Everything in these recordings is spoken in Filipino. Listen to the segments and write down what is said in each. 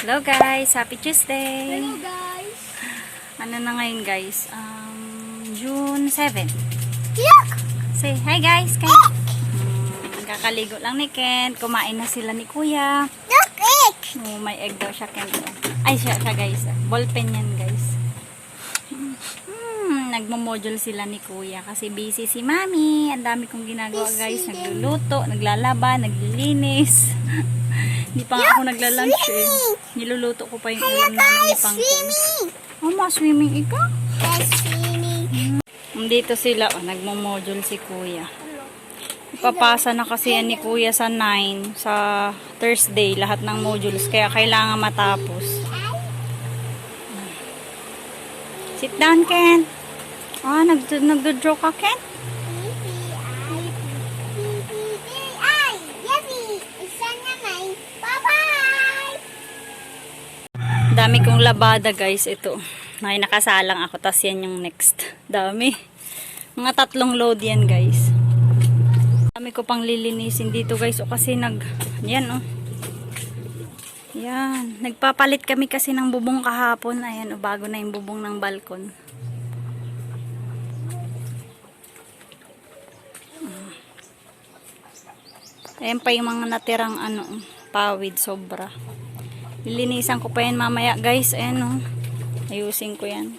Hello guys, happy Tuesday. Hello guys. Ano na ngayon guys? June 7. Look! Say hi guys. Kakaligo lang ni Ken. Kumain na sila ni Kuya. Look, egg! Oh, may egg daw siya Ken. Ay siya guys. Ballpen yan guys. Nagmo-module sila ni Kuya kasi busy si Mami. Ang dami kong ginagawa guys. Nagluluto, naglalaba, naglilinis. Hindi pa nga ako nagla-lunch eh. Niluluto ko pa yung ulam namin ni Pangkon. Oh, swimming ikaw? Yes, swimming. Dito sila, nagmo-module si Kuya. Ipapasa na kasi yan ni Kuya sa 9, sa Thursday, lahat ng modules. Kaya kailangan matapos. Sit down, Ken. Nagdo-draw ka, Ken? Dami kong labada guys, ito. Nakasalang ako, tas yan yung next. Dami. Mga 3 load yan guys. Dami ko pang lilinisin dito guys. O kasi yan oh. Yan. Nagpapalit kami kasi ng bubong kahapon. Ayan o, bago na yung bubong ng balkon. Ayan pa yung mga natirang pawid, sobra. Lilinisan ko pa yan mamaya guys. Ayan o. Ayusin ko yan.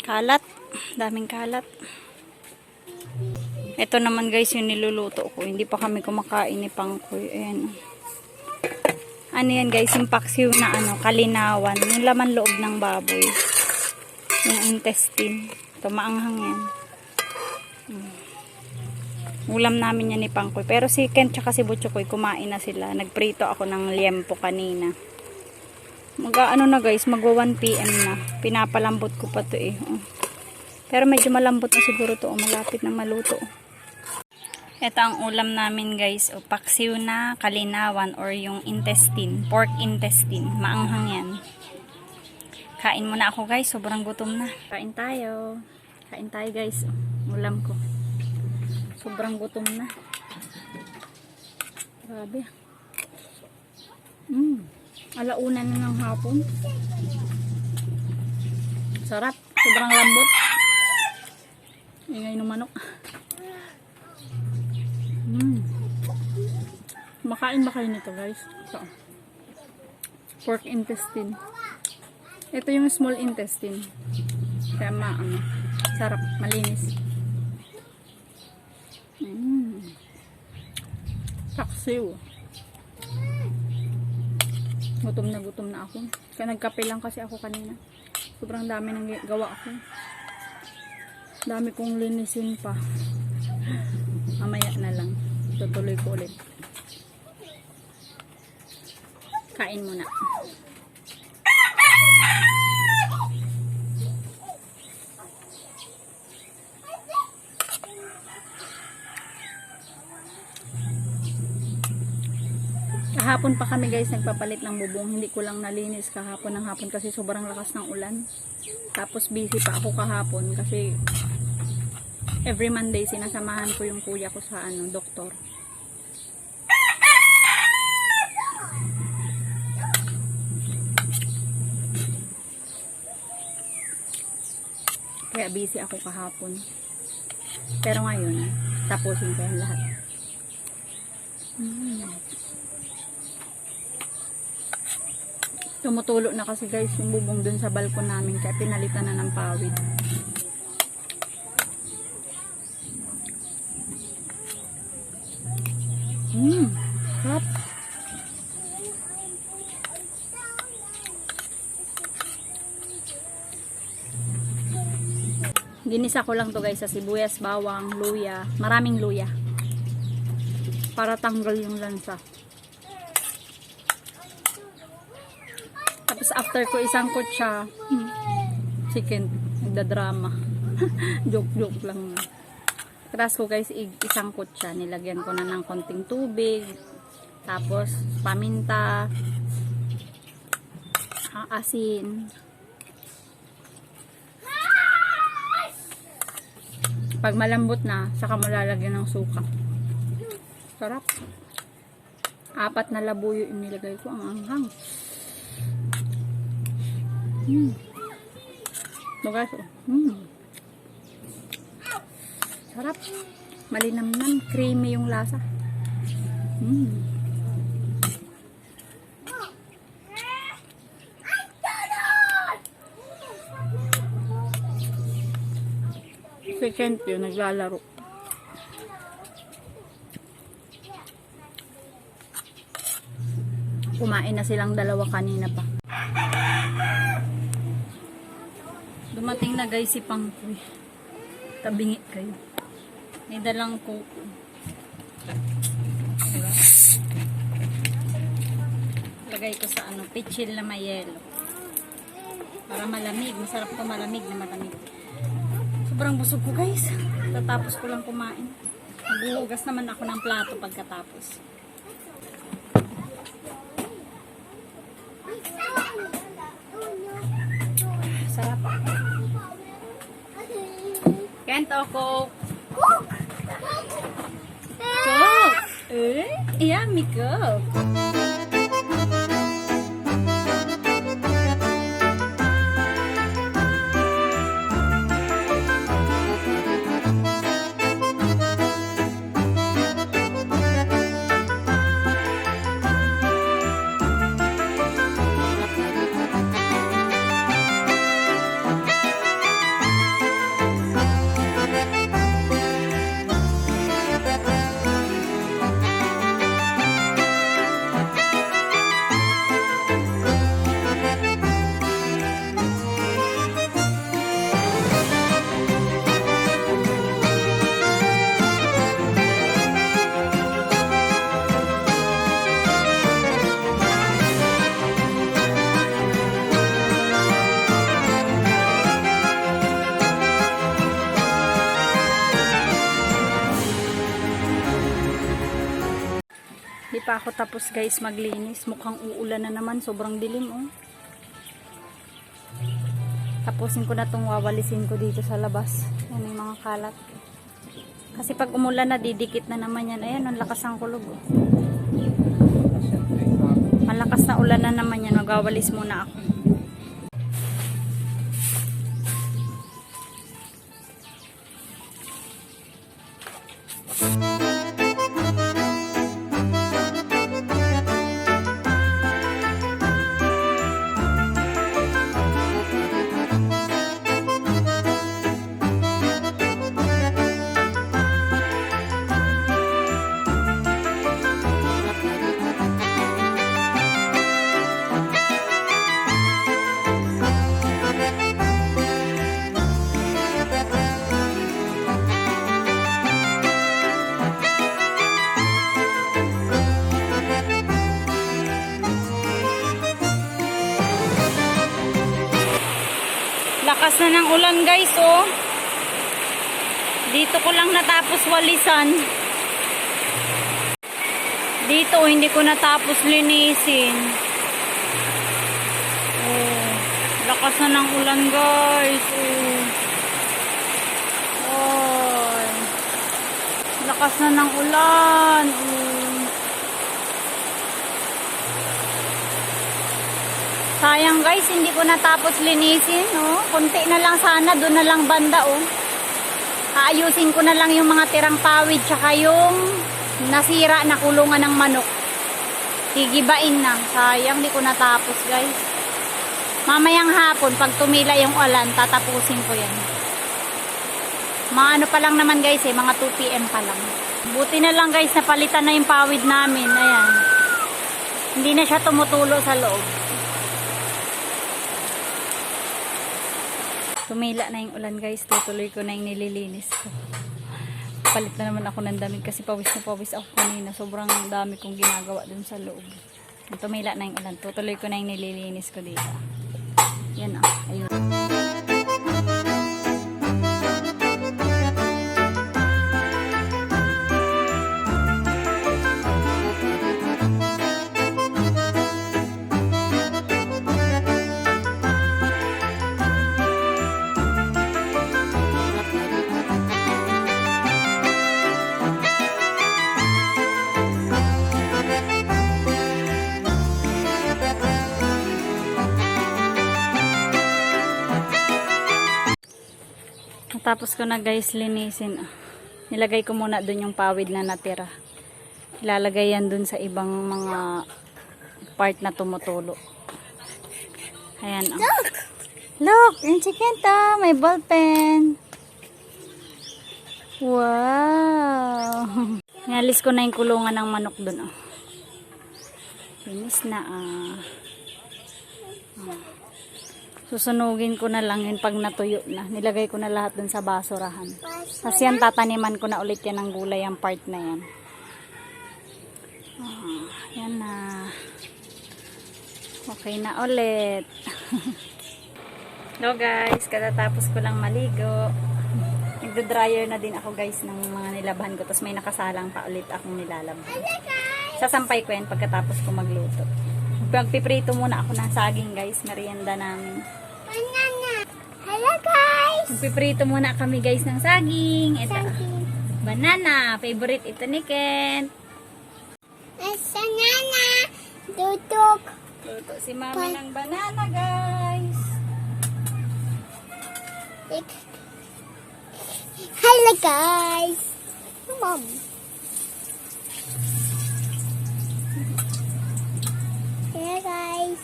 Kalat. Daming kalat. Ito naman guys yung niluluto ko. Hindi pa kami kumakain ni Pangkoy. Ayan o. Ano yan guys? Yung paksiw na kalinawan. Yung laman loob ng baboy. Yung intestine. Ito maanghang yan. Ulam namin yan ni Pangkoy. Pero si Ken tsaka si Butchokoy kumain na sila. Nagprito ako ng liempo kanina. Na guys, magwa 1 PM na. Pinapalambot ko pa to eh. Pero medyo malambot na siguro to. Malapit na maluto. Ito ang ulam namin guys. Paksiw na kalinawan or yung intestine. Pork intestine. Maanghang yan. Kain muna ako guys. Sobrang gutom na. Kain tayo. Kain tayo guys. Ulam ko. Sobrang gutom na. Grabe. Alauna na ng hapon. Sarap. Sobrang lambot. Ingay ng manok. Makain ba kayo nito guys? Ito. Pork intestine. Ito yung small intestine. Kaya sarap. Malinis. Paksiw. Gutom na ako. Kaya nagkape lang kasi ako kanina. Sobrang dami nang gawa ako. Dami kong linisin pa. Mamaya na lang. Tutuloy ko ulit. Kain muna. Kahapon pa kami guys nagpapalit ng bubong. Hindi ko lang nalinis kahapon ng hapon kasi sobrang lakas ng ulan. Tapos busy pa ako kahapon kasi every Monday sinasamahan ko yung kuya ko sa doktor. Kaya busy ako kahapon. Pero ngayon, tapusin ko yan lahat. Tumutulo na kasi guys yung bubong dun sa balkon namin kaya pinalitan na ng pawid. Sarap. Ginisa ko lang to guys sa sibuyas, bawang, luya. Maraming luya. Para tanggal yung lansa. Tapos after ko isangkot siya, chicken, nagdadrama. Joke lang. Tapos ko guys, isangkot siya. Nilagyan ko na ng konting tubig. Tapos paminta. Asin. Pag malambot na, saka mo lalagyan ng suka. Sarap. 4 na labuyo yung nilagay ko. Ang anghang. So guys, sarap. Malinamnam. Creamy yung lasa. Si Kent yun, naglalaro. Kumain na silang dalawa kanina pa. Dumating na guys si Pangkoy. Tabingi kayo. May dalang kuko. Diba? Lagay ko sa pichil na may yelo. Para malamig. Masarap ko malamig na malamig. Sobrang busog ko guys. Tatapos ko lang kumain. Maghuhugas naman ako ng plato pagkatapos. Sarap. Kent o Coke? Coke! Yummy Coke! Di pa ako tapos guys maglinis. Mukhang uulan na naman. Sobrang dilim oh. Tapusin ko na itong wawalisin ko dito sa labas. Yan yung mga kalat. Kasi pag umulan na didikit na naman yan. Ayan, ang lakas ng kulog oh. Malakas na ulan na naman yan. Magwawalis muna ako. Lakas na ng ulan guys oh. Dito ko lang natapos walisan. Dito hindi ko natapos linisin. Oh, lakas na ng ulan guys. Oh. Lakas na ng ulan. Sayang guys, hindi ko natapos linisin, oh. Kunti na lang sana, doon na lang banda, oh. Aayusin ko na lang yung mga tirang pawid, tsaka yung nasira na kulungan ng manok. Higibain na. Sayang, hindi ko natapos, guys. Mamayang hapon, pag tumila yung ulan, tatapusin ko yan. Mga ano pa lang naman, guys, mga 2 PM pa lang. Buti na lang, guys, napalitan na yung pawid namin. Ayan. Hindi na siya tumutulo sa loob. Tumila na yung ulan guys, tutuloy ko na yung nililinis ko. Palit na naman ako ng damit kasi pawis na pawis ako kanina. Sobrang dami kong ginagawa dun sa loob. Tumila na yung ulan, tutuloy ko na yung nililinis ko dito. Yan ah, ayun. Katatapos ko na guys linisin. Nilagay ko muna dun yung pawid na natira. Ilalagay yan dun sa ibang mga part na tumutulo. Ayan oh. Look! Yung si Kenta, may ballpen. Wow! Inalis ko na yung kulungan ng manok dun oh. Finish na Susunugin ko na lang yun pag natuyo na. Nilagay ko na lahat dun sa basurahan. Kasi yan tataniman ko na ulit yan ng gulay ang part na yan. Yan na. Okay na ulit. Hello guys, katatapos ko lang maligo. Nagdo-dryer na din ako guys ng mga nilabahan ko. Tapos may nakasalang pa ulit akong nilalabhan. Sasampay ko yan pagkatapos ko magluto. Magpiprito muna ako ng saging guys. Merienda namin. Banana. Hello guys. Magpiprito muna kami guys ng saging. Ito. Banana. Favorite ito ni Kent. Banana. Tutok. Luto si mami ng banana guys. Hello guys. Mom. Hello guys.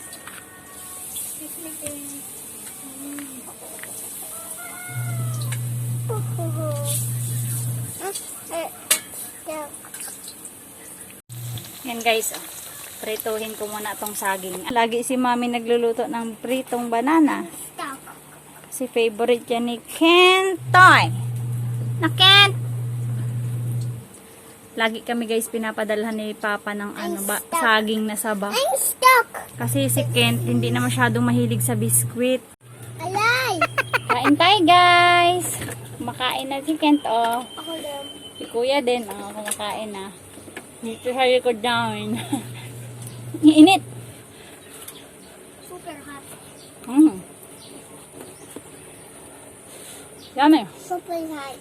Yan guys, prituhin ko muna tong saging. Lagi si mami nagluluto ng pritong banana. Stop. Si favorite yan ni Kentoy. Na Kent! Lagi kami guys pinapadalhan ni Papa ng saging na saba. I'm stuck. Kasi si Kent hindi na masyadong mahilig sa biskwit. Alay. Kain tayo guys! Kumakain na si Kent oh. Ako lang. Si Kuya din kumakain na. Dito sa likod namin. Init! Super hot. Yummy! Super hot.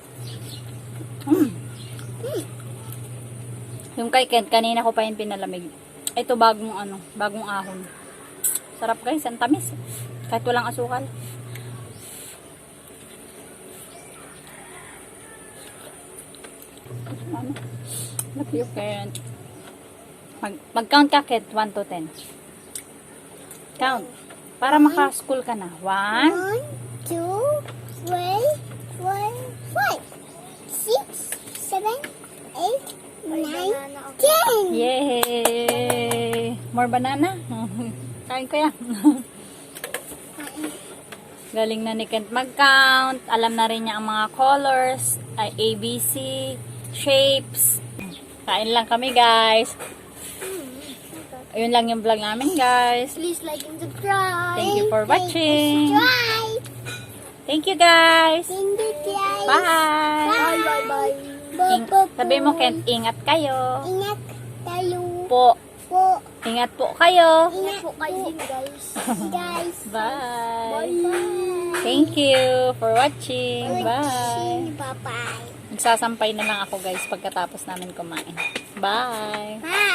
Yung kay Kent, kanina ko pa yung pinalamig. Ito bagong ahon. Sarap guys, ang tamis. Kahit walang asukal. Love you, Kent. Mag-count ka, Kent, 1 to 10. Count. Para maka-school ka na. 1, 1, 2, 3, 4, 5, 6, 7, 8, 9, 10. Yay! More banana? Kain ko yan. Galing na ni Kent mag-count. Alam na rin niya ang mga colors, ABC, shapes. Kain lang kami guys. Ayun lang yung vlog namin guys. Please like and subscribe. Thank you for watching. Subscribe. Thank you guys. Thank you guys. Bye. Bye bye bye. Sabi mo Kent, ingat kayo. Ingat tayo. Po. Po. Ingat po kayo. Ingat po kayo din guys. Guys. Bye. Bye. Thank you for watching. Bye. Bye bye. Magsasampay na lang ako guys pagkatapos namin kumain. Bye. Bye.